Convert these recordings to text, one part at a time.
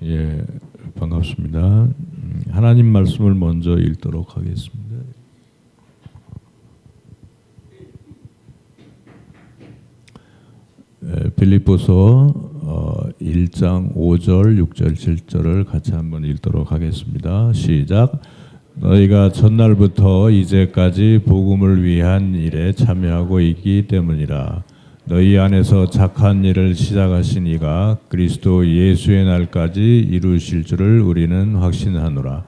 예, 반갑습니다. 하나님 말씀을 먼저 읽도록 하겠습니다. 빌립보서 1장 5절, 6절, 7절을 같이 한번 읽도록 하겠습니다. 시작. 너희가 전날부터 이제까지 복음을 위한 일에 참여하고 있기 때문이라. 너희 안에서 착한 일을 시작하신 이가 그리스도 예수의 날까지 이루실 줄을 우리는 확신하노라.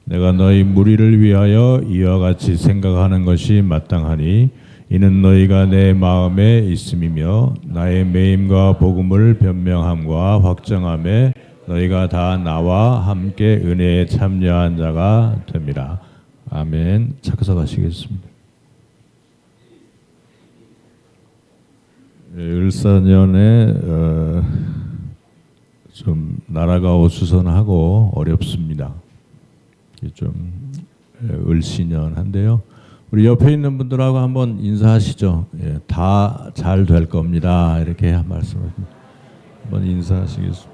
내가 너희 무리를 위하여 이와 같이 생각하는 것이 마땅하니 이는 너희가 내 마음에 있음이며 나의 매임과 복음을 변명함과 확정함에 너희가 다 나와 함께 은혜에 참여한 자가 됩니다. 아멘. 착석하시겠습니다. 을사년에 좀 나라가 어수선하고 어렵습니다. 좀 을씨년한데요. 우리 옆에 있는 분들하고 한번 인사하시죠. 예, 다 잘 될 겁니다. 이렇게 말씀하십니다. 한번 인사하시겠습니다.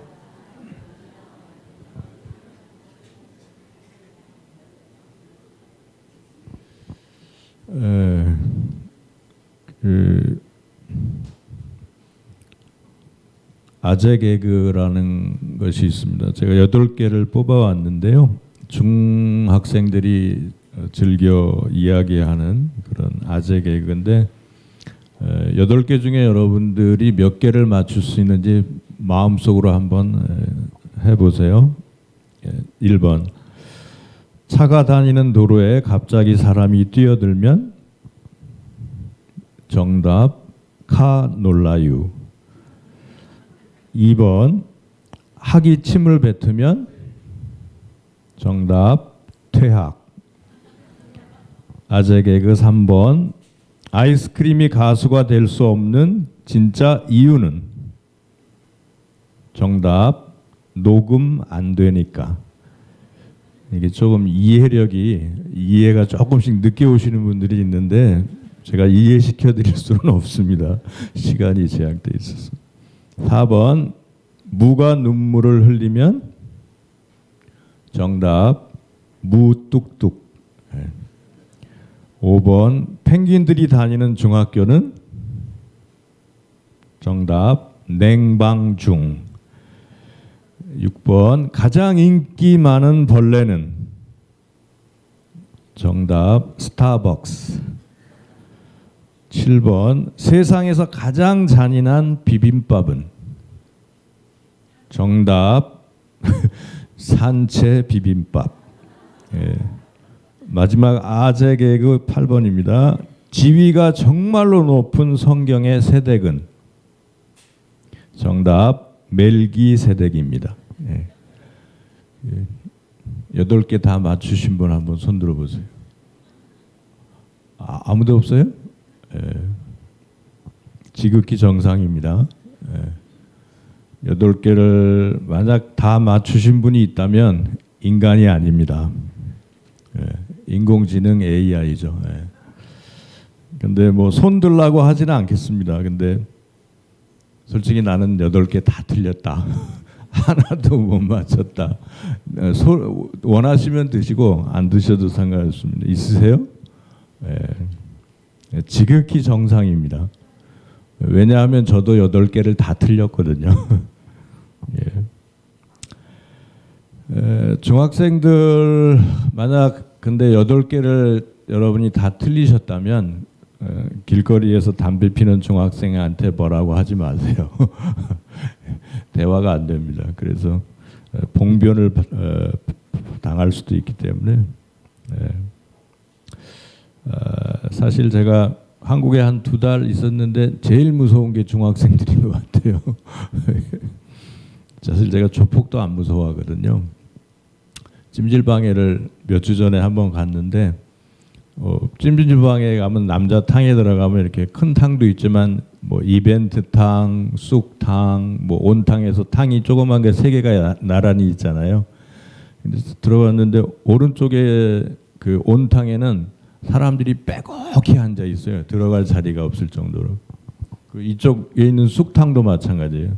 아재 개그라는 것이 있습니다. 제가 8개를 뽑아왔는데요. 중학생들이 즐겨 이야기하는 그런 아재 개그인데 8개 중에 여러분들이 몇 개를 맞출 수 있는지 마음속으로 한번 해보세요. 1번. 차가 다니는 도로에 갑자기 사람이 뛰어들면 정답 카 놀라유. 2번. 학이 침을 뱉으면 정답 퇴학. 아재 개그 3번. 아이스크림이 가수가 될 수 없는 진짜 이유는 정답 녹음 안 되니까. 이게 조금 이해가 조금씩 늦게 오시는 분들이 있는데 제가 이해시켜 드릴 수는 없습니다. 시간이 제약돼 있어서. 4번. 무가 눈물을 흘리면 정답 무뚝뚝. 5번. 펭귄들이 다니는 중학교는 정답 냉방중. 6번. 가장 인기 많은 벌레는 정답 스타벅스. 7번. 세상에서 가장 잔인한 비빔밥은 정답 산채 비빔밥. 예. 마지막 아재 개그 8번입니다. 지위가 정말로 높은 성경의 세댁은 정답 멜기세덱입니다. 예. 8개 다 맞추신 분 한번 손 들어보세요. 아무도 없어요? 예. 지극히 정상입니다. 예. 8개를 만약 다 맞추신 분이 있다면 인간이 아닙니다. 예. 인공지능 AI죠. 예. 근데 뭐 손 들라고 하지는 않겠습니다. 근데 솔직히 나는 8개 다 틀렸다. 하나도 못 맞췄다. 원하시면 드시고 안 드셔도 상관없습니다. 있으세요? 예. 지극히 정상입니다. 왜냐하면 저도 8개를 다 틀렸거든요. 예. 중학생들 만약 근데 8개를 여러분이 다 틀리셨다면 길거리에서 담배 피는 중학생한테 뭐라고 하지 마세요. 대화가 안 됩니다. 그래서 봉변을 당할 수도 있기 때문에 사실 제가 한국에 한 2달 있었는데 제일 무서운 게 중학생들인 것 같아요. 사실 제가 조폭도 안 무서워하거든요. 찜질방에를 몇 주 전에 한번 갔는데 찜질방에 가면 남자탕에 들어가면 이렇게 큰 탕도 있지만 뭐 이벤트탕, 쑥탕, 뭐 온탕에서 탕이 조그만 게 3개가 나란히 있잖아요. 근데 들어갔는데 오른쪽에 그 온탕에는 사람들이 빼곡히 앉아 있어요. 들어갈 자리가 없을 정도로. 그 이쪽에 있는 쑥탕도 마찬가지예요.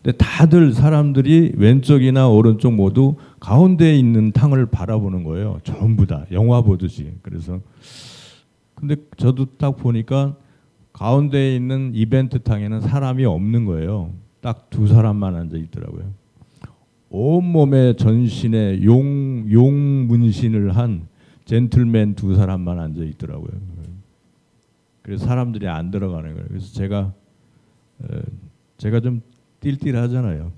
근데 다들 사람들이 왼쪽이나 오른쪽 모두 가운데에 있는 탕을 바라보는 거예요. 전부 다 영화 보듯이. 그래서 근데 저도 딱 보니까 가운데에 있는 이벤트 탕에는 사람이 없는 거예요. 딱 두 사람만 앉아 있더라고요. 온몸에 전신에 용 문신을 한 젠틀맨 두 사람만 앉아 있더라고요. 그래서 사람들이 안 들어가는 거예요. 그래서 제가 좀 띨띨하잖아요.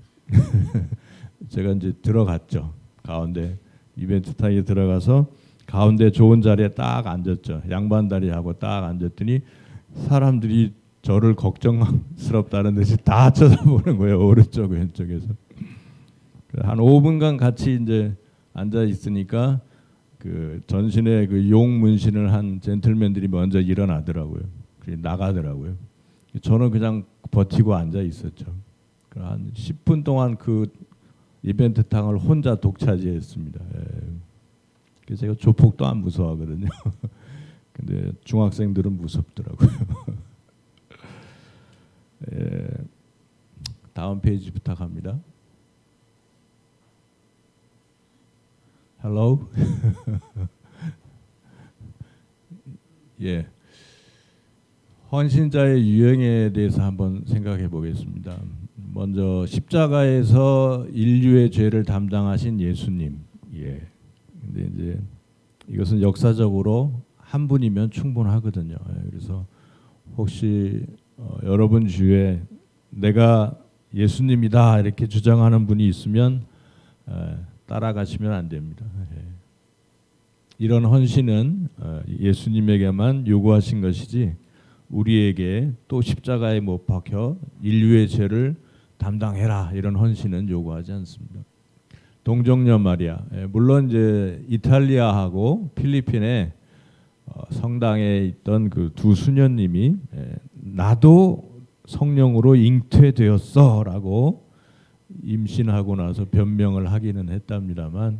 제가 이제 들어갔죠. 가운데 이벤트 탕에 들어가서 가운데 좋은 자리에 딱 앉았죠. 양반다리하고 딱 앉았더니 사람들이 저를 걱정스럽다는 듯이 다 쳐다보는 거예요. 오른쪽 왼쪽에서. 한 5분간 같이 이제 앉아 있으니까 그 전신에 그 용 문신을 한 젠틀맨들이 먼저 일어나더라고요. 나가더라고요. 저는 그냥 버티고 앉아 있었죠. 한 10분 동안 그 이벤트 탕을 혼자 독차지했습니다. 그래서 제가 조폭도 안 무서워하거든요. 근데 중학생들은 무섭더라고요. 다음 페이지 부탁합니다. Hello. 예. 헌신자의 유형에 대해서 한번 생각해 보겠습니다. 먼저 십자가에서 인류의 죄를 담당하신 예수님. 예. 근데 이제 이것은 역사적으로 한 분이면 충분하거든요. 그래서 혹시 여러분 주위에 내가 예수님이다 이렇게 주장하는 분이 있으면 따라가시면 안 됩니다. 이런 헌신은 예수님에게만 요구하신 것이지 우리에게 또 십자가에 못 박혀 인류의 죄를 담당해라 이런 헌신은 요구하지 않습니다. 동정녀 마리아, 물론 이제 이탈리아하고 필리핀에 성당에 있던 그 두 수녀님이 나도 성령으로 잉태되었어라고 임신하고 나서 변명을 하기는 했답니다만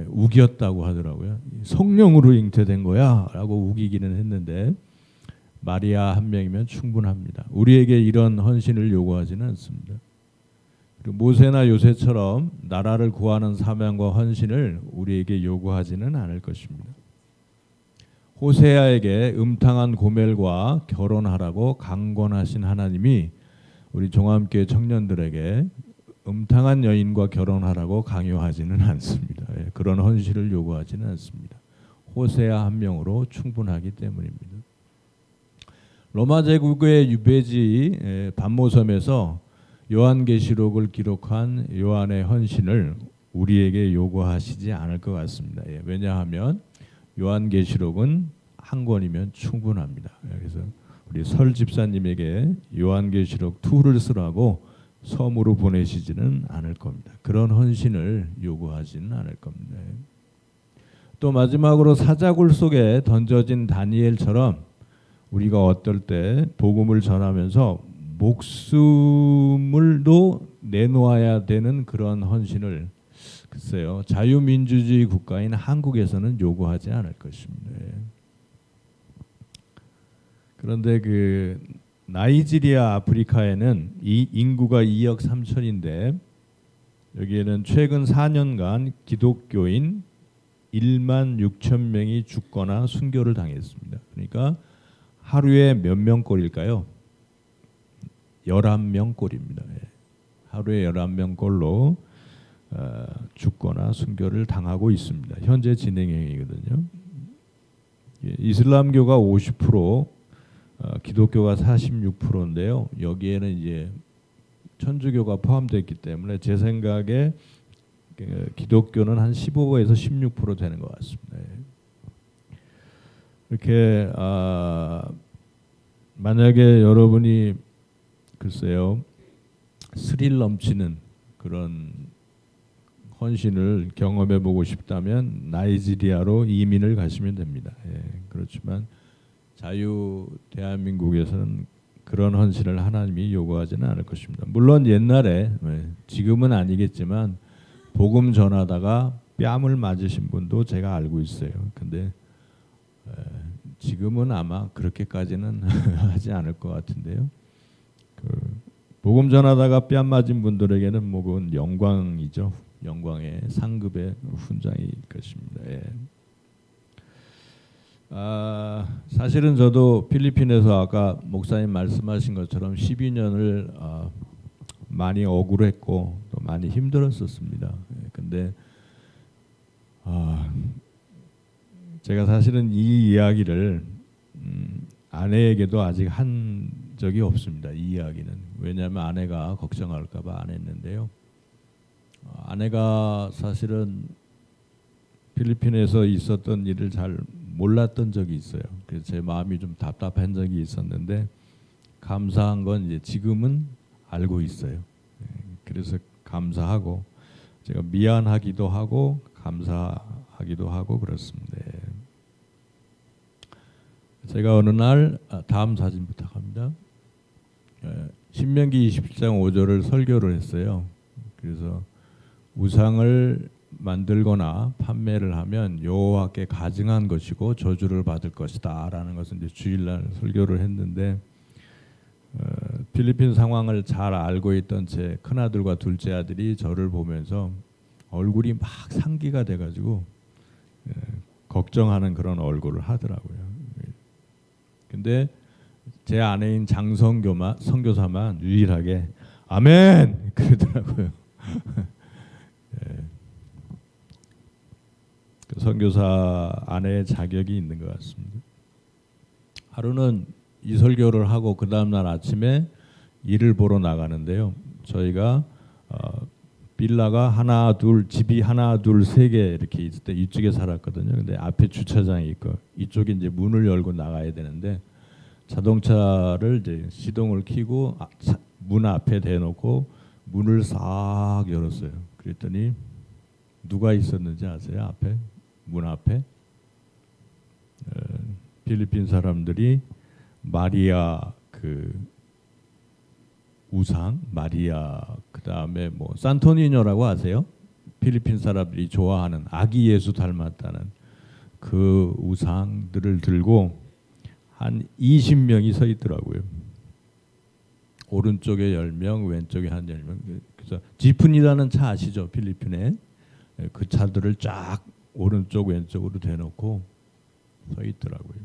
우겼다고 하더라고요. 성령으로 잉태된 거야라고 우기기는 했는데 마리아 한 명이면 충분합니다. 우리에게 이런 헌신을 요구하지는 않습니다. 그리고 모세나 요새처럼 나라를 구하는 사명과 헌신을 우리에게 요구하지는 않을 것입니다. 호세아에게 음탕한 고멜과 결혼하라고 강권하신 하나님이 우리 종합교회 청년들에게 음탕한 여인과 결혼하라고 강요하지는 않습니다. 그런 헌신을 요구하지는 않습니다. 호세아 한 명으로 충분하기 때문입니다. 로마 제국의 유배지 반모섬에서 요한계시록을 기록한 요한의 헌신을 우리에게 요구하시지 않을 것 같습니다. 왜냐하면 요한계시록은 한 권이면 충분합니다. 그래서 우리 설 집사님에게 요한계시록 2를 쓰라고 섬으로 보내시지는 않을 겁니다. 그런 헌신을 요구하지는 않을 겁니다. 또 마지막으로 사자굴 속에 던져진 다니엘처럼 우리가 어떨 때 복음을 전하면서 목숨을도 내놓아야 되는 그런 헌신을 글쎄요, 자유민주주의 국가인 한국에서는 요구하지 않을 것입니다. 그런데 그 나이지리아 아프리카에는 이 인구가 2억 3천인데 여기에는 최근 4년간 기독교인 1만 6천 명이 죽거나 순교를 당했습니다. 그러니까 하루에 몇 명꼴일까요? 11명꼴입니다. 하루에 11명꼴로 죽거나 순교를 당하고 있습니다. 현재 진행형이거든요. 이슬람교가 50%, 기독교가 46%인데요. 여기에는 이제 천주교가 포함되어 있기 때문에 제 생각에 기독교는 한 15에서 16% 되는 것 같습니다. 이렇게 만약에 여러분이 글쎄요 스릴 넘치는 그런 헌신을 경험해 보고 싶다면 나이지리아로 이민을 가시면 됩니다. 그렇지만 자유 대한민국에서는 그런 헌신을 하나님이 요구하지는 않을 것입니다. 물론 옛날에 지금은 아니겠지만 복음 전하다가 뺨을 맞으신 분도 제가 알고 있어요. 근데 지금은 아마 그렇게까지는 하지 않을 것 같은데요. 복음 전하다가 뺨 맞은 분들에게는 뭐 그건 영광이죠. 영광의 상급의 훈장일 것입니다. 예. 사실은 저도 필리핀에서 아까 목사님 말씀하신 것처럼 12년을 많이 억울했고 또 많이 힘들었었습니다. 근데 제가 사실은 이 이야기를 아내에게도 아직 한 적이 없습니다. 이 이야기는. 왜냐하면 아내가 걱정할까 봐 안 했는데요. 아내가 사실은 필리핀에서 있었던 일을 잘 몰랐던 적이 있어요. 그래서 제 마음이 좀 답답한 적이 있었는데 감사한 건 이제 지금은 알고 있어요. 그래서 감사하고 제가 미안하기도 하고 감사하기도 하고 그렇습니다. 제가 어느 날 다음 사진 부탁합니다. 신명기 27장 5절을 설교를 했어요. 그래서 우상을 만들거나 판매를 하면 여호와께 가증한 것이고 저주를 받을 것이다라는 것을 이제 주일날 설교를 했는데 필리핀 상황을 잘 알고 있던 제 큰아들과 둘째 아들이 저를 보면서 얼굴이 막 상기가 돼가지고 걱정하는 그런 얼굴을 하더라고요. 근데 제 아내인 선교사만 유일하게 아멘 그러더라고요. 그 선교사 아내의 자격이 있는 것 같습니다. 하루는 이 설교를 하고 그 다음날 아침에 일을 보러 나가는데요. 저희가 빌라가 하나 둘 집이 하나 둘 세 개 이렇게 있을 때 이쪽에 살았거든요. 근데 앞에 주차장이 있고 이쪽에 이제 문을 열고 나가야 되는데 자동차를 이제 시동을 켜고 문 앞에 대놓고 문을 싹 열었어요. 그랬더니 누가 있었는지 아세요? 앞에 문 앞에 필리핀 사람들이 마리아 그 우상 마리아 그 다음에 뭐 산토니뇨라고 아세요? 필리핀 사람들이 좋아하는 아기 예수 닮았다는 그 우상들을 들고 한 20명이 서 있더라고요. 오른쪽에 10명, 왼쪽에 한 10명. 그래서 지푼이라는 차 아시죠? 필리핀에 그 차들을 쫙 오른쪽 왼쪽으로 대놓고 서 있더라고요.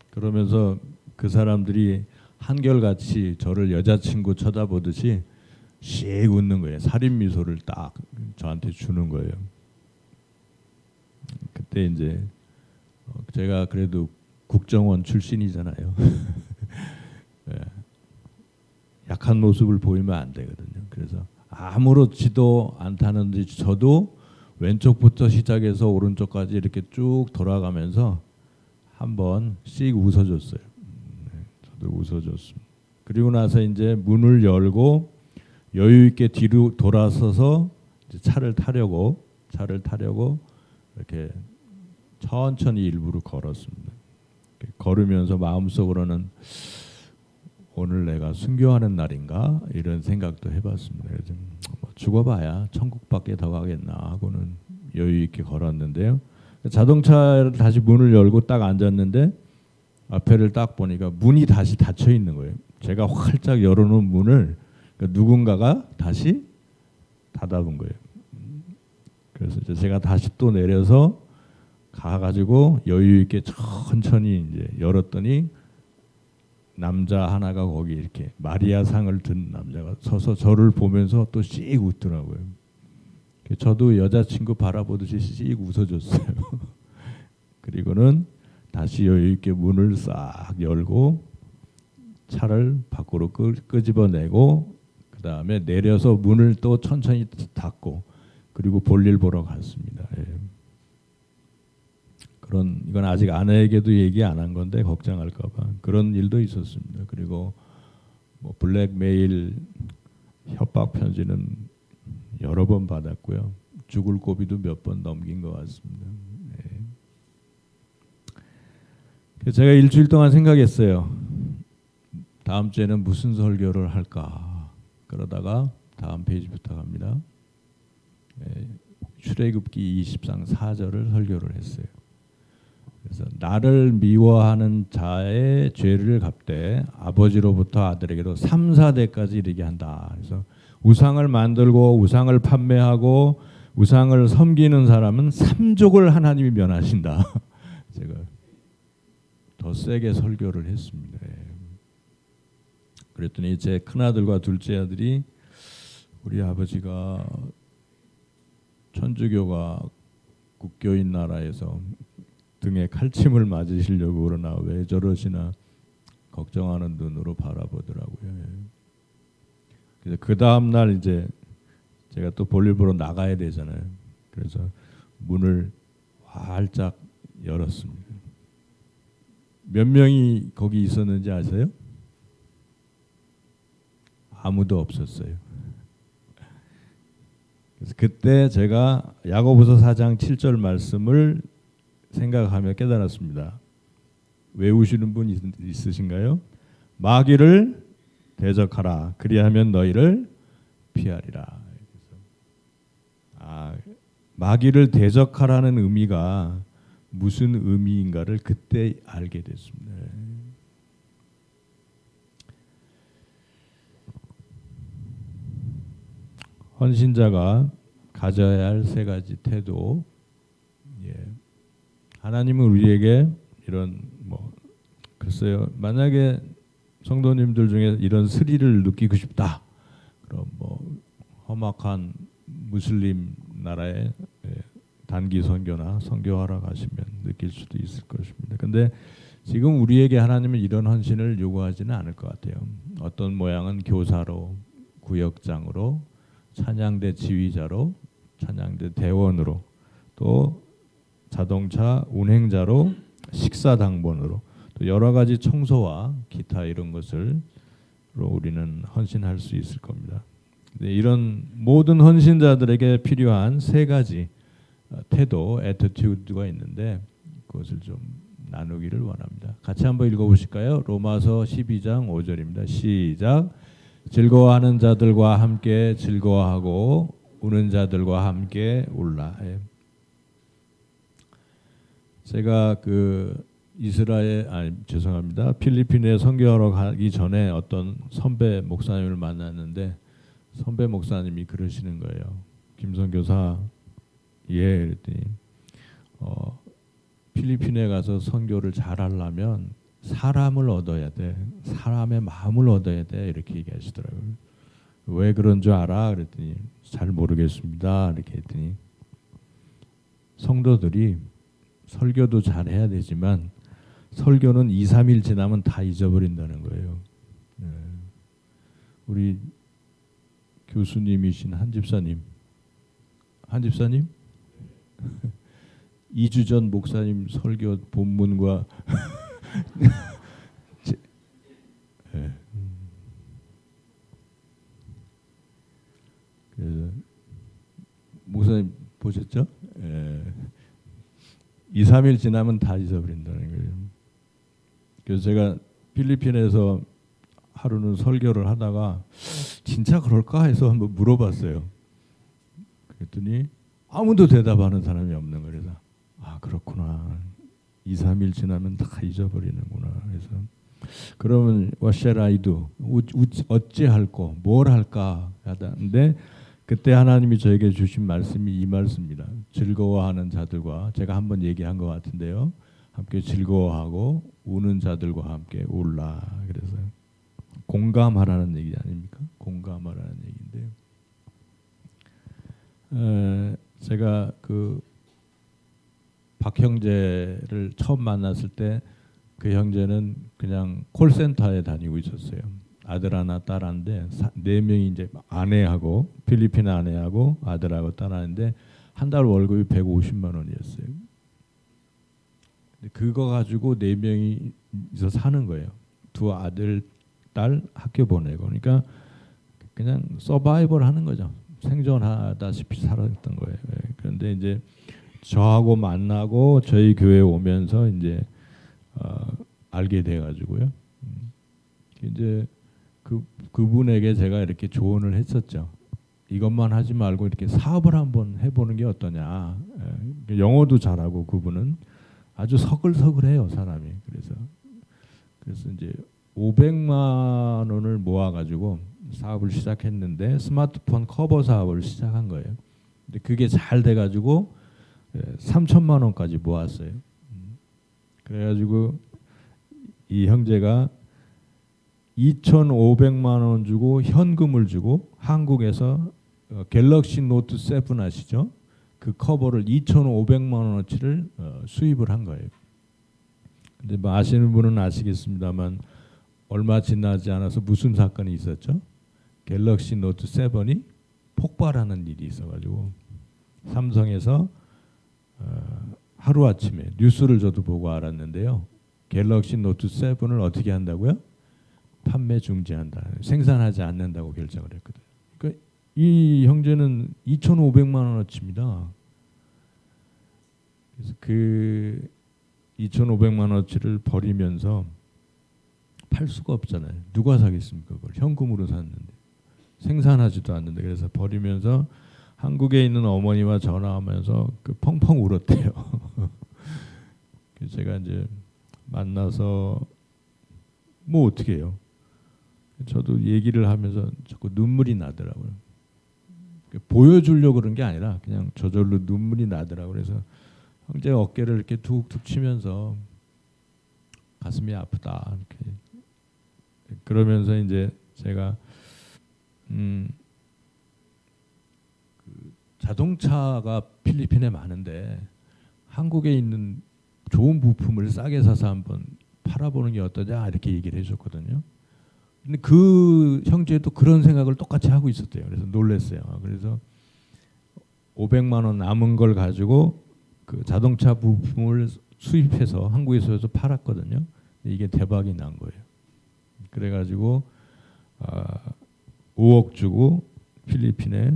그러면서 그 사람들이 한결같이 저를 여자친구 쳐다보듯이 씩 웃는 거예요. 살인 미소를 딱 저한테 주는 거예요. 그때 이제 제가 그래도 국정원 출신이잖아요. 네. 약한 모습을 보이면 안 되거든요. 그래서 아무렇지도 않다는지 저도 왼쪽부터 시작해서 오른쪽까지 이렇게 쭉 돌아가면서 한번 씩 웃어줬어요. 저도 웃어줬습니다. 그리고 나서 이제 문을 열고 여유 있게 뒤로 돌아서서 이제 차를 타려고 이렇게 천천히 일부러 걸었습니다. 걸으면서 마음속으로는 오늘 내가 순교하는 날인가 이런 생각도 해봤습니다. 그래서 뭐 죽어봐야 천국밖에 더 가겠나 하고는 여유 있게 걸었는데요. 자동차를 다시 문을 열고 딱 앉았는데 앞에를 딱 보니까 문이 다시 닫혀 있는 거예요. 제가 활짝 열어놓은 문을 누군가가 다시 닫아본 거예요. 그래서 이제 제가 다시 또 내려서 가가지고 여유 있게 천천히 이제 열었더니 남자 하나가 거기 이렇게 마리아 상을 든 남자가 서서 저를 보면서 또 씩 웃더라고요. 저도 여자친구 바라보듯이 씩 웃어줬어요. 그리고는 다시 여유 있게 문을 싹 열고 차를 밖으로 끄집어내고 그 다음에 내려서 문을 또 천천히 닫고 그리고 볼일 보러 갔습니다. 예. 이건 아직 아내에게도 얘기 안 한 건데 걱정할까봐 그런 일도 있었습니다. 그리고 뭐 블랙메일 협박 편지는 여러 번 받았고요. 죽을 고비도 몇 번 넘긴 것 같습니다. 네. 제가 일주일 동안 생각했어요. 다음 주에는 무슨 설교를 할까? 그러다가 다음 페이지부터 갑니다. 네. 출애굽기 20장 4절을 설교를 했어요. 그래서 나를 미워하는 자의 죄를 갚되 아버지로부터 아들에게로 3, 4대까지 이르게 한다. 그래서 우상을 만들고 우상을 판매하고 우상을 섬기는 사람은 3족을 하나님이 면하신다. 제가 더 세게 설교를 했습니다. 그랬더니 제 큰아들과 둘째 아들이 우리 아버지가 천주교가 국교인 나라에서 등에 칼침을 맞으시려고 그러나 왜 저러시나 걱정하는 눈으로 바라보더라고요. 그래서 그 다음 날 이제 제가 또 볼일 보러 나가야 되잖아요. 그래서 문을 활짝 열었습니다. 몇 명이 거기 있었는지 아세요? 아무도 없었어요. 그래서 그때 제가 야고보서 4장 7절 말씀을 생각하며 깨달았습니다. 외우시는 분 있으신가요? 마귀를 대적하라. 그리하면 너희를 피하리라. 마귀를 대적하라는 의미가 무슨 의미인가를 그때 알게 됐습니다. 헌신자가 가져야 할 세 가지 태도. 하나님은 우리에게 이런 글쎄요. 만약에 성도님들 중에 이런 스릴을 느끼고 싶다. 그럼 험악한 무슬림 나라에 단기 선교나 선교하러 가시면 느낄 수도 있을 것입니다. 근데 지금 우리에게 하나님은 이런 헌신을 요구하지는 않을 것 같아요. 어떤 모양은 교사로, 구역장으로, 찬양대 지휘자로, 찬양대 대원으로, 또 자동차 운행자로, 식사당번으로, 또 여러 가지 청소와 기타 이런 것을 우리는 헌신할 수 있을 겁니다. 이런 모든 헌신자들에게 필요한 세 가지 태도, 애티튜드가 있는데 그것을 좀 나누기를 원합니다. 같이 한번 읽어보실까요? 로마서 12장 5절입니다. 시작. 즐거워하는 자들과 함께 즐거워하고 우는 자들과 함께 울라. 제가 필리핀에 선교하러 가기 전에 어떤 선배 목사님을 만났는데 선배 목사님이 그러시는 거예요. 김선교사, 그랬더니 필리핀에 가서 선교를 잘하려면 사람을 얻어야 돼. 사람의 마음을 얻어야 돼. 이렇게 얘기하시더라고요. 왜 그런 줄 알아? 그랬더니 잘 모르겠습니다. 이렇게 했더니 성도들이 설교도 잘해야 되지만 설교는 2, 3일 지나면 다 잊어버린다는 거예요. 우리 교수님이신 한 집사님 2주 전 목사님 설교 본문과 그래서 목사님 보셨죠? 2, 3일 지나면 다 잊어버린다는 거예요. 그래서 제가 필리핀에서 하루는 설교를 하다가 진짜 그럴까 해서 한번 물어봤어요. 그랬더니 아무도 대답하는 사람이 없는 거예요. 그래서 그렇구나. 2, 3일 지나면 다 잊어버리는구나. 그래서 그러면 what shall I do? 어찌 할꼬? 뭘 할까? 하는데 그때 하나님이 저에게 주신 말씀이 이 말씀입니다. 즐거워하는 자들과 제가 한번 얘기한 것 같은데요. 함께 즐거워하고 우는 자들과 함께 울라. 그래서 공감하라는 얘기 아닙니까? 공감하라는 얘기인데요. 제가 박 형제를 처음 만났을 때 그 형제는 그냥 콜센터에 다니고 있었어요. 아들 하나, 딸 하나인데 4명이 이제 아내하고 필리핀 아내하고 아들하고 딸 하는데 한 달 월급이 150만 원이었어요. 그거 가지고 4명이서 사는 거예요. 2 아들, 딸 학교 보내고. 그러니까 그냥 서바이벌 하는 거죠. 생존하다시피 살았던 거예요. 그런데 이제 저하고 만나고 저희 교회 오면서 이제 알게 돼 가지고요. 이제 그분에게 제가 이렇게 조언을 했었죠. 이것만 하지 말고 이렇게 사업을 한번 해보는 게 어떠냐. 영어도 잘하고 그분은 아주 서글서글해요 사람이. 그래서 이제 500만 원을 모아가지고 사업을 시작했는데 스마트폰 커버 사업을 시작한 거예요. 근데 그게 잘 돼가지고 3천만 원까지 모았어요. 그래가지고 이 형제가 2,500만 원 주고 현금을 주고 한국에서 갤럭시 노트 7 아시죠? 그 커버를 2,500만 원어치를 수입을 한 거예요. 근데 뭐 아시는 분은 아시겠습니다만 얼마 지나지 않아서 무슨 사건이 있었죠? 갤럭시 노트 7이 폭발하는 일이 있어가지고 삼성에서 하루아침에 뉴스를 저도 보고 알았는데요. 갤럭시 노트 7을 어떻게 한다고요? 판매 중지한다. 생산하지 않는다고 결정을 했거든요. 그러니까 이 형제는 2,500만 원어치입니다. 그래서 그 2,500만 원어치를 버리면서 팔 수가 없잖아요. 누가 사겠습니까? 그걸 현금으로 샀는데 생산하지도 않는데. 그래서 버리면서 한국에 있는 어머니와 전화하면서 그 펑펑 울었대요. 그래서 제가 이제 만나서 뭐 어떻게 해요? 저도 얘기를 하면서 자꾸 눈물이 나더라고요. 보여주려고 그런 게 아니라 그냥 저절로 눈물이 나더라고요. 그래서 형제 어깨를 이렇게 툭툭 치면서 가슴이 아프다 이렇게. 그러면서 이제 제가 그 자동차가 필리핀에 많은데 한국에 있는 좋은 부품을 싸게 사서 한번 팔아보는 게 어떠냐 이렇게 얘기를 해줬거든요. 근데 그 형제도 그런 생각을 똑같이 하고 있었대요. 그래서 놀랐어요. 그래서 500만 원 남은 걸 가지고 그 자동차 부품을 수입해서 한국에서 팔았거든요. 이게 대박이 난 거예요. 그래가지고 5억 주고 필리핀에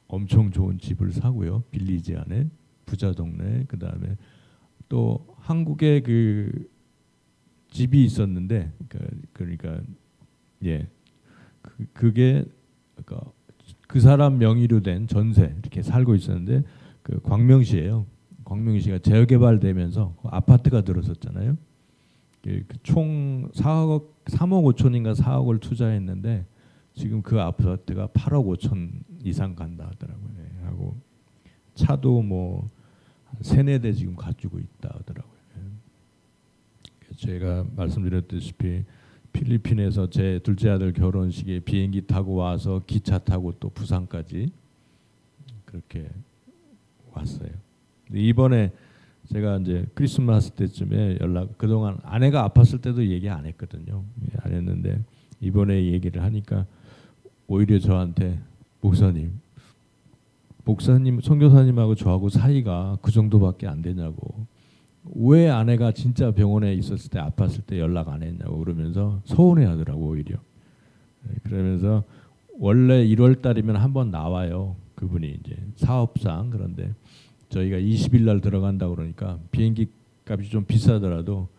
엄청 좋은 집을 사고요. 빌리지 안에 부자 동네. 그 다음에 또 한국에 그 집이 있었는데 그러니까 예 그게 그러니까 그 사람 명의로 된 전세 이렇게 살고 있었는데 그 광명시예요. 광명시가 재개발되면서 아파트가 들어섰잖아요. 총 4억 3억 5천인가 4억을 투자했는데 지금 그 아파트가 8억 5천 이상 간다 하더라고요. 네, 하고 차도 뭐 세네 대 지금 가지고 있다 하더라고요. 제가 말씀드렸다시피 필리핀에서 제 둘째 아들 결혼식에 비행기 타고 와서 기차 타고 또 부산까지 그렇게 왔어요. 이번에 제가 이제 크리스마스 때쯤에 그동안 아내가 아팠을 때도 얘기 안 했거든요. 안 했는데 이번에 얘기를 하니까 오히려 저한테 목사님 선교사님하고 저하고 사이가 그 정도밖에 안 되냐고, 왜 아내가 진짜 병원에 있었을 때 아팠을 때 연락 안 했냐고 그러면서 서운해하더라고 오히려. 그러면서 원래 1월 달이면 한번 나와요 그분이 이제 사업상. 그런데 저희가 20일 날 들어간다 그러니까 비행기 값이 좀 비싸더라도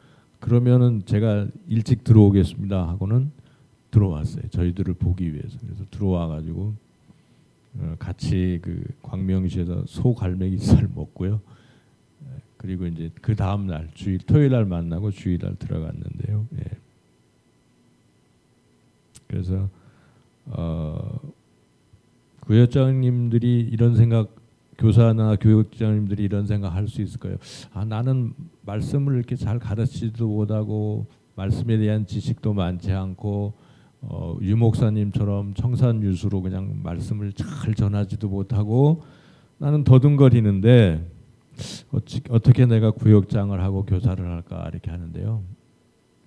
그러면은 제가 일찍 들어오겠습니다 하고는 들어왔어요. 저희들을 보기 위해서. 그래서 들어와 가지고 같이 그 광명시에서 소갈매기살 먹고요. 그리고 이제 그 다음 날 토요일 날 만나고 주일 날 들어갔는데요. 예. 그래서 구역장님들이 이런 생각, 교사나 교육장님들이 이런 생각 할 수 있을까요? 나는 말씀을 이렇게 잘 가르치지도 못하고 말씀에 대한 지식도 많지 않고 유 목사님처럼 청산유수로 그냥 말씀을 잘 전하지도 못하고 나는 더듬거리는데 어떻게 내가 구역장을 하고 교사를 할까 이렇게 하는데요.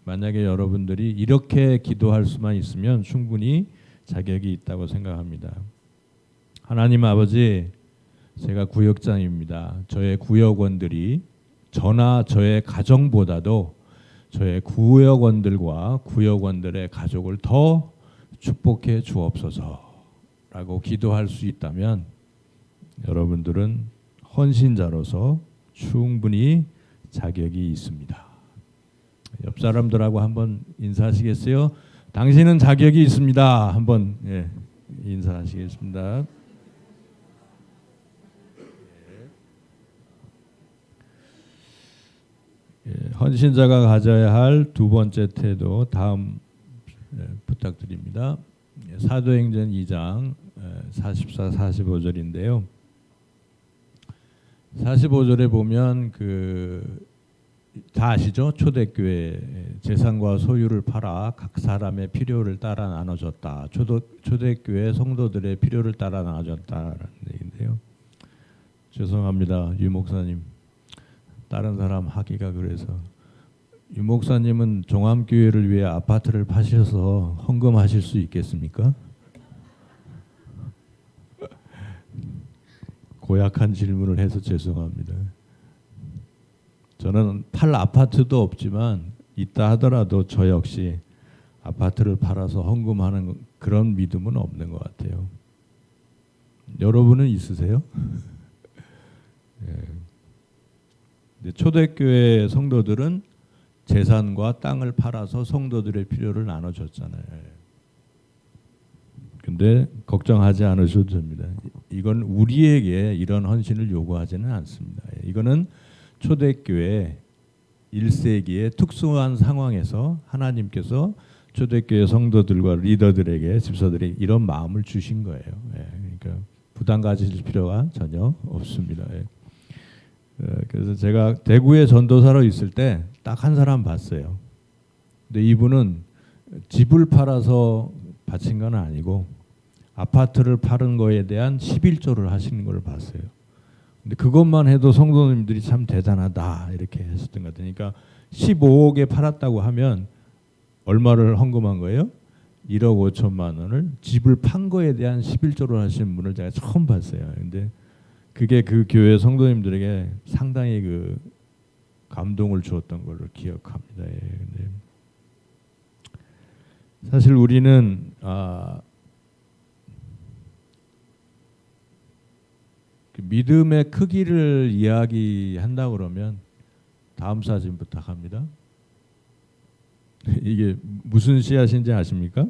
만약에 여러분들이 이렇게 기도할 수만 있으면 충분히 자격이 있다고 생각합니다. 하나님 아버지, 제가 구역장입니다. 저의 구역원들이 저나 저의 가정보다도 저의 구역원들과 구역원들의 가족을 더 축복해 주옵소서라고 기도할 수 있다면 여러분들은 헌신자로서 충분히 자격이 있습니다. 옆 사람들하고 한번 인사하시겠어요? 당신은 자격이 있습니다. 한번 인사하시겠습니다. 헌신자가 가져야 할 두 번째 태도 다음 부탁드립니다. 사도행전 2장 44, 45절인데요. 45절에 보면 다 아시죠? 초대교회 재산과 소유를 팔아 각 사람의 필요를 따라 나눠줬다. 초대교회 성도들의 필요를 따라 나눠줬다라는 얘기인데요. 죄송합니다, 유 목사님. 다른 사람 하기가 그래서. 유 목사님은 종암교회를 위해 아파트를 파셔서 헌금하실 수 있겠습니까? 고약한 질문을 해서 죄송합니다. 저는 팔 아파트도 없지만 있다 하더라도 저 역시 아파트를 팔아서 헌금하는 그런 믿음은 없는 것 같아요. 여러분은 있으세요? 예. 초대교회 성도들은 재산과 땅을 팔아서 성도들의 필요를 나눠줬잖아요. 근데 걱정하지 않으셔도 됩니다. 이건 우리에게 이런 헌신을 요구하지는 않습니다. 이거는 초대교회 1세기의 특수한 상황에서 하나님께서 초대교회 성도들과 리더들에게 집사들에게 이런 마음을 주신 거예요. 그러니까 부담 가질 필요가 전혀 없습니다. 그래서 제가 대구에 전도사로 있을 때 딱 한 사람 봤어요. 근데 이분은 집을 팔아서 바친 건 아니고 아파트를 파는 거에 대한 11조를 하시는 걸 봤어요. 근데 그것만 해도 성도님들이 참 대단하다 이렇게 했었던 것 같아요. 그러니까 15억에 팔았다고 하면 얼마를 헌금한 거예요? 1억 5천만 원을 집을 판 거에 대한 11조를 하신 분을 제가 처음 봤어요. 근데 그게 그 교회 성도님들에게 상당히 감동을 주었던 걸로 기억합니다. 근데 사실 우리는 믿음의 크기를 이야기한다 그러면 다음 사진 부탁합니다. 이게 무슨 씨앗인지 아십니까?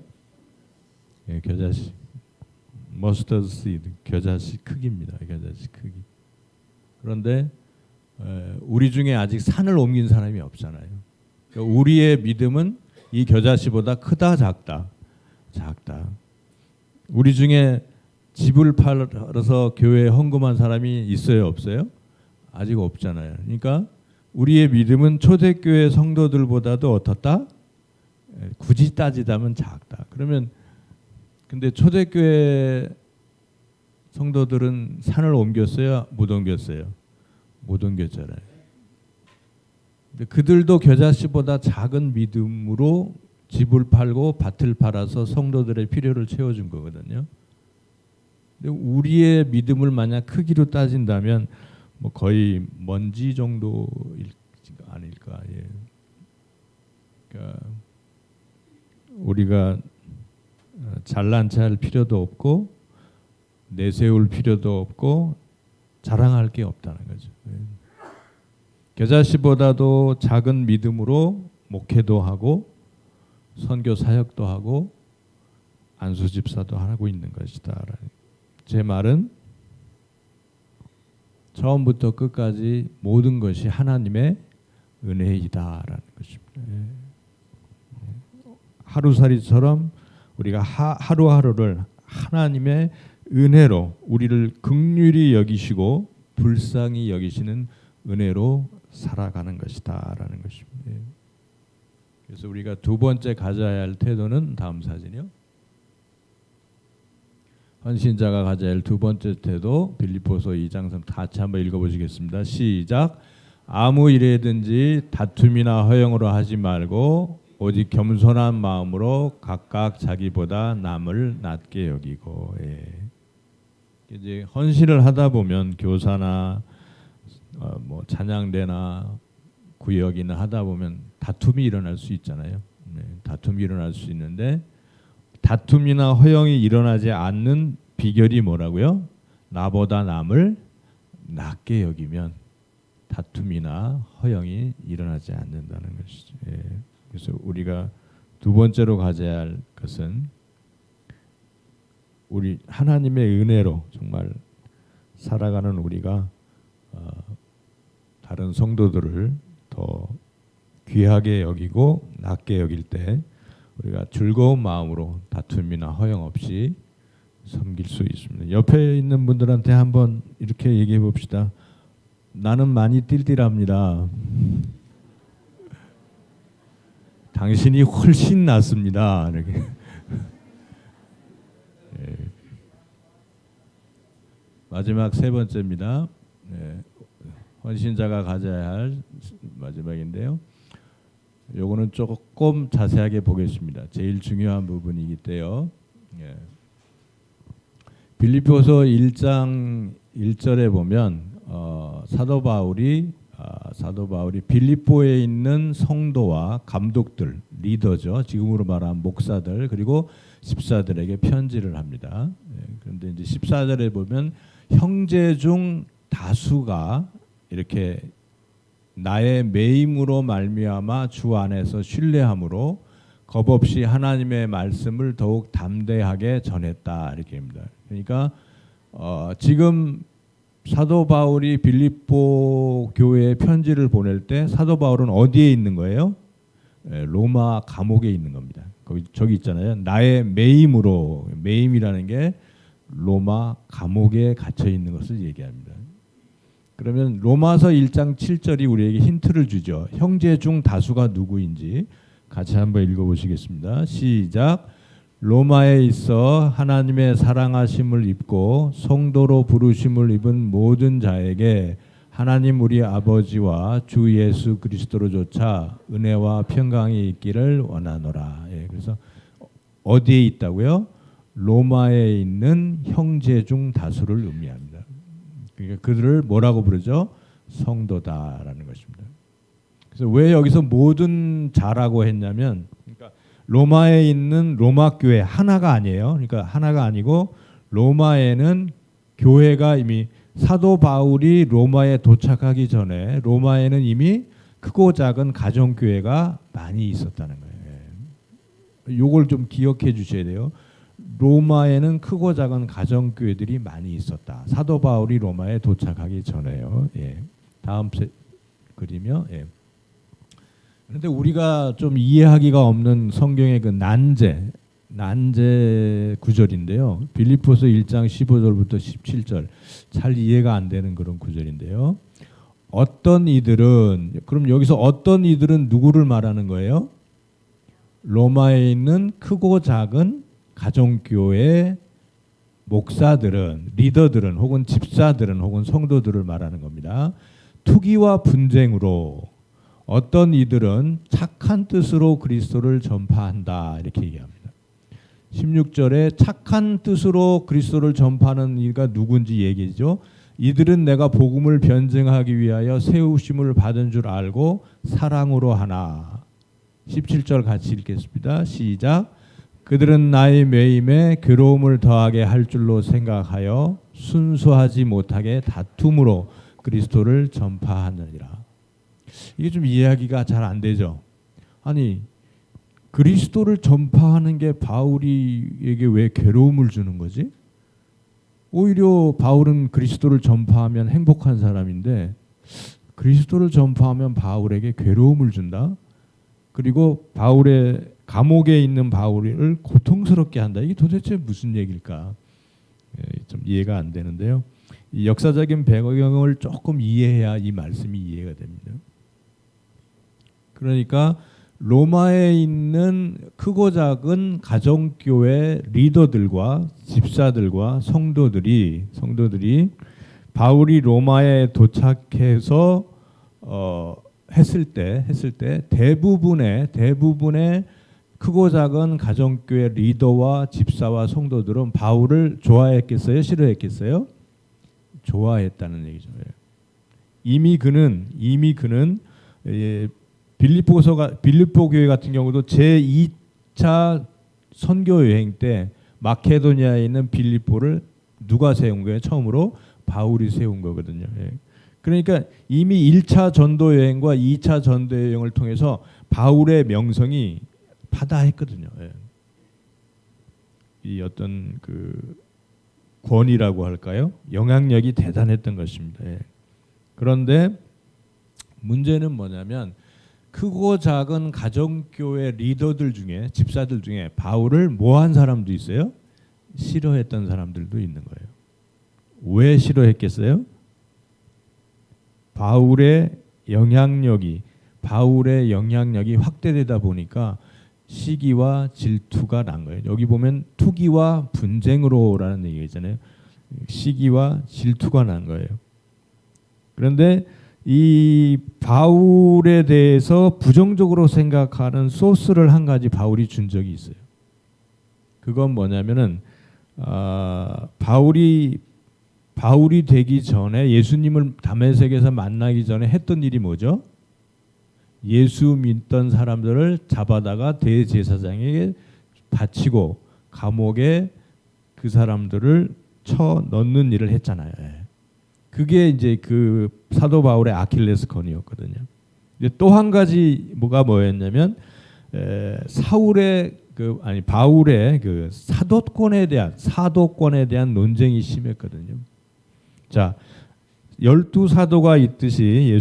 겨자씨, 머스터드 시드, 겨자씨 크기입니다. 겨자씨 크기. 그런데 우리 중에 아직 산을 옮긴 사람이 없잖아요. 그러니까 우리의 믿음은 이 겨자씨보다 크다, 작다, 작다. 우리 중에 집을 팔아서 교회에 헌금한 사람이 있어요, 없어요? 아직 없잖아요. 그러니까 우리의 믿음은 초대교회 성도들보다도 어떻다? 굳이 따지자면 작다. 그러면 근데 초대교회 성도들은 산을 옮겼어요, 못 옮겼어요? 못 옮겼잖아요. 근데 그들도 겨자씨보다 작은 믿음으로 집을 팔고 밭을 팔아서 성도들의 필요를 채워준 거거든요. 근데 우리의 믿음을 만약 크기로 따진다면 뭐 거의 먼지 정도일 아닐까. 그러니까 우리가 잘난 체할 필요도 없고 내세울 필요도 없고 자랑할 게 없다는 거죠. 겨자씨보다도 작은 믿음으로 목회도 하고 선교 사역도 하고 안수 집사도 하고 있는 것이다. 제 말은 처음부터 끝까지 모든 것이 하나님의 은혜이다라는 것입니다. 하루살이처럼 우리가 하루하루를 하나님의 은혜로 우리를 긍휼히 여기시고 불쌍히 여기시는 은혜로 살아가는 것이다라는 것입니다. 그래서 우리가 두 번째 가져야 할 태도는 다음 사진이요. 헌신자가 가져야 할 두 번째 태도 빌립보서 2장 3 같이 한번 읽어보시겠습니다. 시작. 아무 일에든지 다툼이나 허영으로 하지 말고 오직 겸손한 마음으로 각각 자기보다 남을 낮게 여기고. 이제 헌신을 하다 보면 교사나 뭐 찬양대나 구역이나 하다 보면 다툼이 일어날 수 있잖아요. 다툼이 일어날 수 있는데 다툼이나 허영이 일어나지 않는 비결이 뭐라고요? 나보다 남을 낮게 여기면 다툼이나 허영이 일어나지 않는다는 것이죠. 그래서 우리가 두 번째로 가져야 할 것은 우리 하나님의 은혜로 정말 살아가는 우리가 다른 성도들을 더 귀하게 여기고 낮게 여길 때 우리가 즐거운 마음으로 다툼이나 허영 없이 섬길 수 있습니다. 옆에 있는 분들한테 한번 이렇게 얘기해 봅시다. 나는 많이 띨띨합니다. 당신이 훨씬 낫습니다. 이렇게. 예. 마지막 세 번째입니다. 예. 헌신자가 가져야 할 마지막인데요. 요거는 조금 자세하게 보겠습니다. 제일 중요한 부분이기 때문에 예. 빌립보서 1장 1절에 보면 사도 바울이 빌립보에 있는 성도와 감독들, 리더죠. 지금으로 말하면 목사들 그리고 집사들에게 편지를 합니다. 예. 그런데 이제 14절에 보면 형제 중 다수가 이렇게 나의 매임으로 말미암아 주 안에서 신뢰함으로 겁없이 하나님의 말씀을 더욱 담대하게 전했다 이렇게 합니다. 그러니까 지금 사도 바울이 빌립보 교회에 편지를 보낼 때 사도 바울은 어디에 있는 거예요? 로마 감옥에 있는 겁니다. 저기 있잖아요. 나의 매임으로, 매임이라는 게 로마 감옥에 갇혀 있는 것을 얘기합니다. 그러면 로마서 1장 7절이 우리에게 힌트를 주죠. 형제 중 다수가 누구인지 같이 한번 읽어보시겠습니다. 시작. 로마에 있어 하나님의 사랑하심을 입고 성도로 부르심을 입은 모든 자에게 하나님 우리 아버지와 주 예수 그리스도로조차 은혜와 평강이 있기를 원하노라. 예, 그래서 어디에 있다고요? 로마에 있는 형제 중 다수를 의미합니다. 그러니까 그들을 뭐라고 부르죠? 성도다라는 것입니다. 그래서 왜 여기서 모든 자라고 했냐면, 그러니까 로마에 있는 로마 교회 하나가 아니에요. 그러니까 하나가 아니고 로마에는 교회가 이미 사도 바울이 로마에 도착하기 전에 로마에는 이미 크고 작은 가정 교회가 많이 있었다는 거예요. 요걸 좀 기억해 주셔야 돼요. 로마에는 크고 작은 가정 교회들이 많이 있었다. 사도 바울이 로마에 도착하기 전에요. 예. 다음 그리며 예. 그런데 우리가 좀 이해하기가 없는 성경의 그 난제 구절인데요. 빌립보서 1장 15절부터 17절 잘 이해가 안 되는 그런 구절인데요. 어떤 이들은, 그럼 여기서 어떤 이들은 누구를 말하는 거예요? 로마에 있는 크고 작은 가정교회 목사들은, 리더들은 혹은 집사들은 혹은 성도들을 말하는 겁니다. 투기와 분쟁으로 어떤 이들은 착한 뜻으로 그리스도를 전파한다 이렇게 얘기합니다. 16절에 착한 뜻으로 그리스도를 전파하는 이가 누군지 얘기죠. 이들은 내가 복음을 변증하기 위하여 세우심을 받은 줄 알고 사랑으로 하나. 17절 같이 읽겠습니다. 시작. 그들은 나의 매임에 괴로움을 더하게 할 줄로 생각하여 순수하지 못하게 다툼으로 그리스도를 전파하느니라. 이게 좀 이해하기가 잘 안 되죠. 아니 그리스도를 전파하는 게 바울이에게 왜 괴로움을 주는 거지? 오히려 바울은 그리스도를 전파하면 행복한 사람인데 그리스도를 전파하면 바울에게 괴로움을 준다. 그리고 바울의 감옥에 있는 바울을 고통스럽게 한다. 이게 도대체 무슨 얘기일까? 좀 이해가 안 되는데요. 이 역사적인 배경을 조금 이해해야 이 말씀이 이해가 됩니다. 그러니까 로마에 있는 크고 작은 가정교회 리더들과 집사들과 성도들이 바울이 로마에 도착해서 했을 때 대부분의 크고 작은 가정교회 리더와 집사와 성도들은 바울을 좋아했겠어요? 싫어했겠어요? 좋아했다는 얘기죠. 이미 그는 빌립보 교회 같은 경우도 제2차 선교 여행 때 마케도니아에 있는 빌립보를 누가 세운 거예요? 처음으로 바울이 세운 거거든요. 그러니까 이미 1차 전도 여행과 2차 전도 여행을 통해서 바울의 명성이 파다했거든요. 이 어떤 그 권위라고 할까요? 영향력이 대단했던 것입니다. 그런데 문제는 뭐냐면 크고 작은 가정교회 리더들 중에 집사들 중에 바울을 뭐한 사람도 있어요? 싫어했던 사람들도 있는 거예요. 왜 싫어했겠어요? 바울의 영향력이 확대되다 보니까 시기와 질투가 난 거예요. 여기 보면 투기와 분쟁으로라는 얘기가 있잖아요. 시기와 질투가 난 거예요. 그런데 이 바울에 대해서 부정적으로 생각하는 소스를 한 가지 바울이 준 적이 있어요. 그건 뭐냐면은 바울이 되기 전에 예수님을 다메섹에서 만나기 전에 했던 일이 뭐죠? 예수 믿던 사람들을 잡아다가 대제사장에게 바치고 감옥에 그 사람들을 쳐 넣는 일을 했잖아요. 그게 이제 그 사도 바울의 아킬레스건이었거든요. 이제 또 한 가지 뭐였냐면 바울의 그 사도권에 대한 논쟁이 심했거든요. 자, 12사도가 있듯이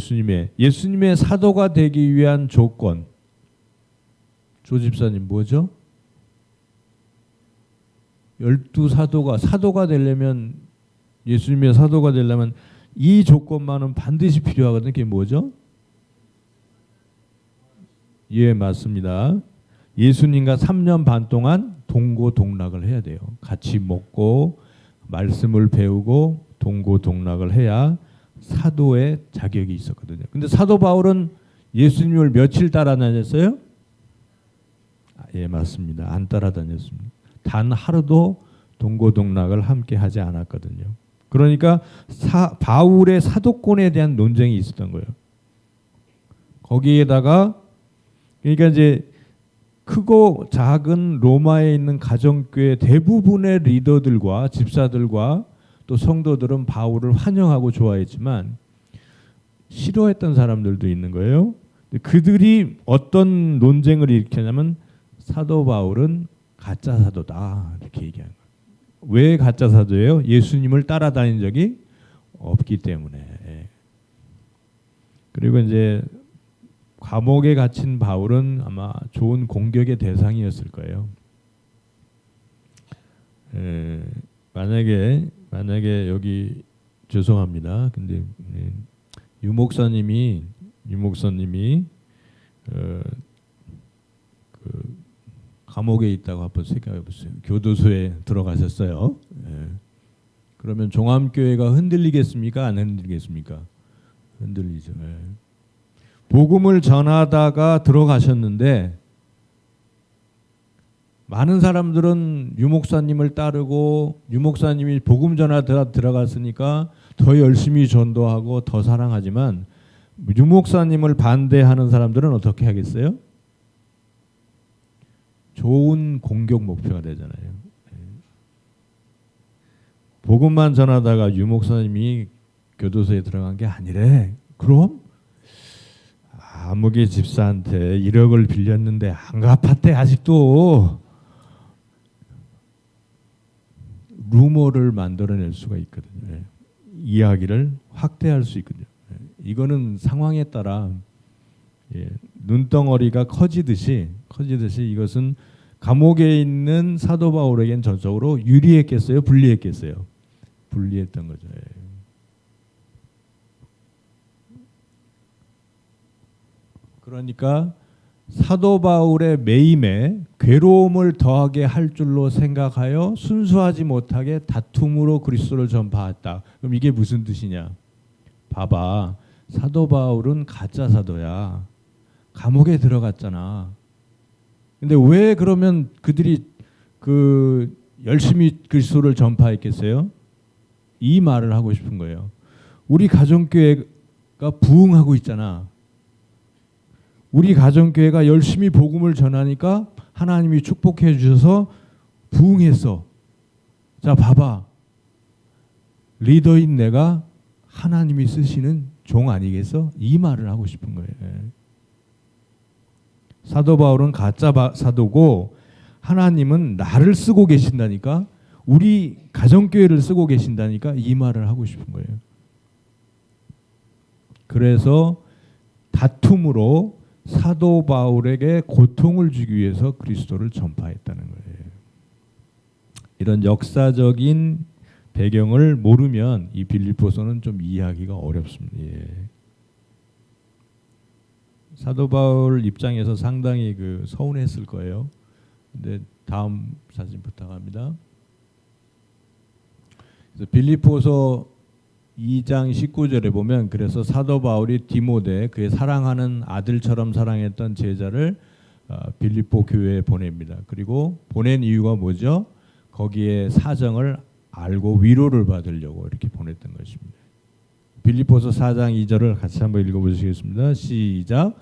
예수님의 사도가 되기 위한 조건, 조 집사님 뭐죠? 12사도가 되려면, 예수님의 사도가 되려면 이 조건만은 반드시 필요하거든요. 그게 뭐죠? 예, 맞습니다. 예수님과 3년 반 동안 동고동락을 해야 돼요. 같이 먹고 말씀을 배우고 동고동락을 해야 사도의 자격이 있었거든요. 근데 사도 바울은 예수님을 며칠 따라다녔어요? 예, 맞습니다. 안 따라다녔습니다. 단 하루도 동고동락을 함께 하지 않았거든요. 그러니까 바울의 사도권에 대한 논쟁이 있었던 거예요. 거기에다가 그러니까 이제 크고 작은 로마에 있는 가정교회 대부분의 리더들과 집사들과 또 성도들은 바울을 환영하고 좋아했지만 싫어했던 사람들도 있는 거예요. 그들이 어떤 논쟁을 일으켰냐면 사도 바울은 가짜 사도다 이렇게 얘기한 거예요. 왜 가짜 사도예요? 예수님을 따라다닌 적이 없기 때문에. 그리고 이제 감옥에 갇힌 바울은 아마 좋은 공격의 대상이었을 거예요. 만약에 여기 죄송합니다. 근데 유 목사님이 그 감옥에 있다고 한번 생각해 보세요. 교도소에 들어가셨어요. 그러면 종암교회가 흔들리겠습니까? 안 흔들리겠습니까? 흔들리죠. 복음을 전하다가 들어가셨는데 많은 사람들은 유 목사님을 따르고 유 목사님이 복음 전하다 들어갔으니까 더 열심히 전도하고 더 사랑하지만 유 목사님을 반대하는 사람들은 어떻게 하겠어요? 좋은 공격 목표가 되잖아요. 복음만 전하다가 유 목사님이 교도소에 들어간 게 아니래. 그럼 아무개 집사한테 1억을 빌렸는데 안 갚았대 아직도. 루머를 만들어낼 수가 있거든요. 이야기를 확대할 수 있거든요. 이거는 상황에 따라 눈덩어리가 커지듯이 이것은 감옥에 있는 사도 바울에겐 전적으로 유리했겠어요? 불리했겠어요? 불리했던 거죠. 그러니까 사도 바울의 매임에 괴로움을 더하게 할 줄로 생각하여 순수하지 못하게 다툼으로 그리스도를 전파했다. 그럼 이게 무슨 뜻이냐? 봐봐. 사도 바울은 가짜 사도야. 감옥에 들어갔잖아. 근데 왜 그러면 그들이 열심히 그리스도를 전파했겠어요? 이 말을 하고 싶은 거예요. 우리 가정교회가 부흥하고 있잖아. 우리 가정교회가 열심히 복음을 전하니까 하나님이 축복해 주셔서 부흥했어. 자, 봐봐. 리더인 내가 하나님이 쓰시는 종 아니겠어? 이 말을 하고 싶은 거예요. 사도 바울은 가짜 사도고 하나님은 나를 쓰고 계신다니까, 우리 가정교회를 쓰고 계신다니까 이 말을 하고 싶은 거예요. 그래서 다툼으로 사도 바울에게 고통을 주기 위해서 그리스도를 전파했다는 거예요. 이런 역사적인 배경을 모르면 이 빌립보서는 좀 이해하기가 어렵습니다. 예. 사도 바울 입장에서 상당히 서운했을 거예요. 근데 다음 사진 부탁합니다. 그래서 빌립보서 2장 19절에 보면 그래서 사도 바울이 디모데 그의 사랑하는 아들처럼 사랑했던 제자를 빌립보 교회에 보냅니다. 그리고 보낸 이유가 뭐죠? 거기에 사정을 알고 위로를 받으려고 이렇게 보냈던 것입니다. 빌립보서 4장 2절을 같이 한번 읽어보시겠습니다. 시작.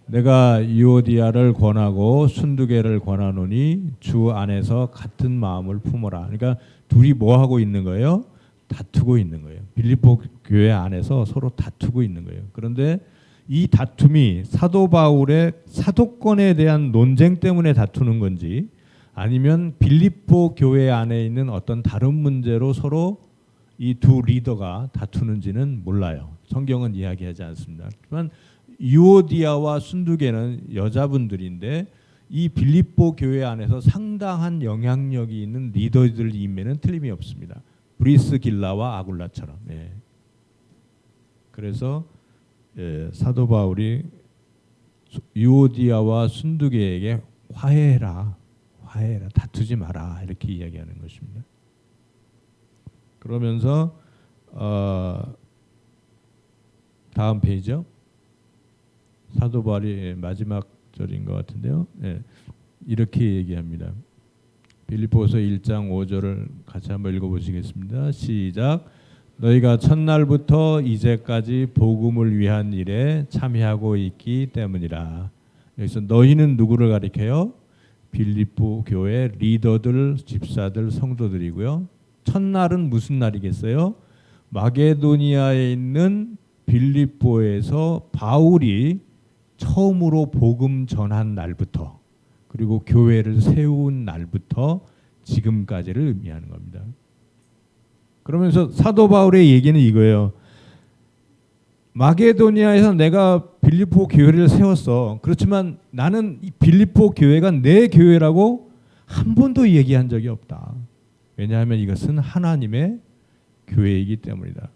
내가 유오디아를 권하고 순두개를 권하노니 주 안에서 같은 마음을 품어라. 그러니까 둘이 뭐 하고 있는 거예요? 다투고 있는 거예요. 빌립보 교회 안에서 서로 다투고 있는 거예요. 그런데 이 다툼이 사도 바울의 사도권에 대한 논쟁 때문에 다투는 건지 아니면 빌립보 교회 안에 있는 어떤 다른 문제로 서로 이 두 리더가 다투는지는 몰라요. 성경은 이야기하지 않습니다. 하지만 유오디아와 순두개는 여자분들인데 이 빌립보 교회 안에서 상당한 영향력이 있는 리더들임에는 틀림이 없습니다. 브리스길라와 아굴라처럼. 예. 그래서 사도 바울이 유오디아와 순두개에게 화해해라, 다투지 마라 이렇게 이야기하는 것입니다. 그러면서 다음 페이지요. 사도 바울이 마지막 절인 것 같은데요. 예. 이렇게 얘기합니다. 빌립보서 1장 5절을 같이 한번 읽어보시겠습니다. 시작. 너희가 첫날부터 이제까지 복음을 위한 일에 참여하고 있기 때문이라. 여기서 너희는 누구를 가리켜요? 빌립보 교회 리더들, 집사들, 성도들이고요. 첫날은 무슨 날이겠어요? 마게도니아에 있는 빌립보에서 바울이 처음으로 복음 전한 날부터 그리고 교회를 세운 날부터 지금까지를 의미하는 겁니다. 그러면서 사도 바울의 얘기는 이거예요. 마게도니아에서 내가 빌립보 교회를 세웠어. 그렇지만 나는 빌립보 교회가 내 교회라고 한 번도 얘기한 적이 없다. 왜냐하면 이것은 하나님의 교회이기 때문이다.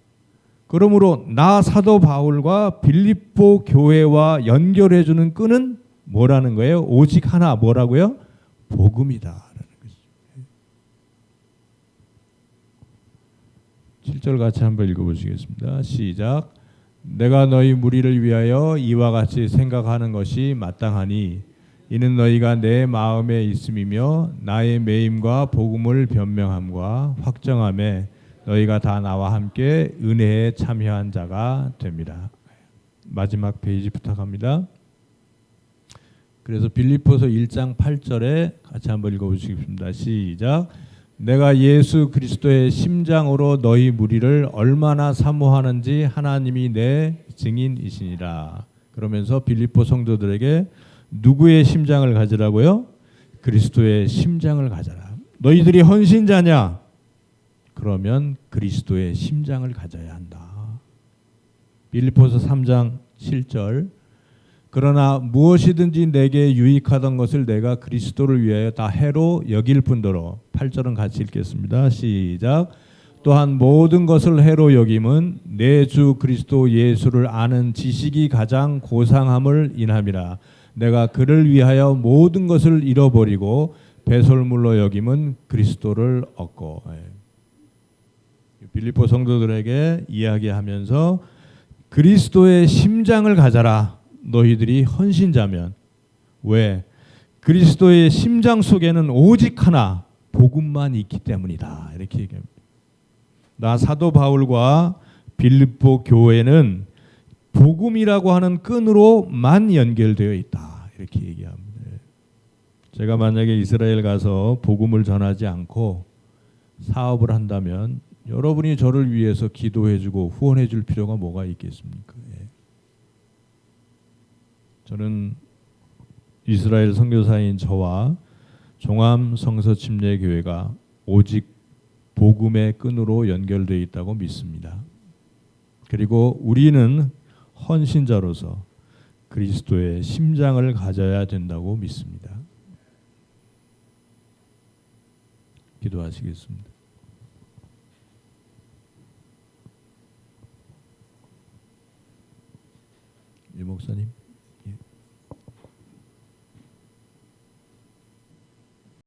그러므로 나 사도 바울과 빌립보 교회와 연결해주는 끈은 뭐라는 거예요? 오직 하나 뭐라고요? 복음이다. 7절 같이 한번 읽어보시겠습니다. 시작. 내가 너희 무리를 위하여 이와 같이 생각하는 것이 마땅하니 이는 너희가 내 마음에 있음이며 나의 매임과 복음을 변명함과 확정함에 너희가 다 나와 함께 은혜에 참여한 자가 됩니다. 마지막 페이지 부탁합니다. 그래서 빌립보서 1장 8절에 같이 한번 읽어보시겠습니다. 시작. 내가 예수 그리스도의 심장으로 너희 무리를 얼마나 사모하는지 하나님이 내 증인이시니라. 그러면서 빌립보 성도들에게 누구의 심장을 가지라고요? 그리스도의 심장을 가져라. 너희들이 헌신자냐? 그러면 그리스도의 심장을 가져야 한다. 빌립보서 3장 7절. 그러나 무엇이든지 내게 유익하던 것을 내가 그리스도를 위하여 다 해로 여길 뿐더러 8절은 같이 읽겠습니다. 시작. 또한 모든 것을 해로 여김은 내 주 그리스도 예수를 아는 지식이 가장 고상함을 인함이라. 내가 그를 위하여 모든 것을 잃어버리고 배설물로 여김은 그리스도를 얻고. 빌립보 성도들에게 이야기하면서 그리스도의 심장을 가져라. 너희들이 헌신자면. 왜? 그리스도의 심장 속에는 오직 하나 복음만 있기 때문이다. 이렇게 얘기합니다. 나 사도 바울과 빌립보 교회는 복음이라고 하는 끈으로만 연결되어 있다. 이렇게 얘기합니다. 제가 만약에 이스라엘 가서 복음을 전하지 않고 사업을 한다면 여러분이 저를 위해서 기도해주고 후원해줄 필요가 뭐가 있겠습니까? 저는 이스라엘 선교사인 저와 종암 성서침례교회가 오직 복음의 끈으로 연결되어 있다고 믿습니다. 그리고 우리는 헌신자로서 그리스도의 심장을 가져야 된다고 믿습니다. 기도하시겠습니다. 유 목사님.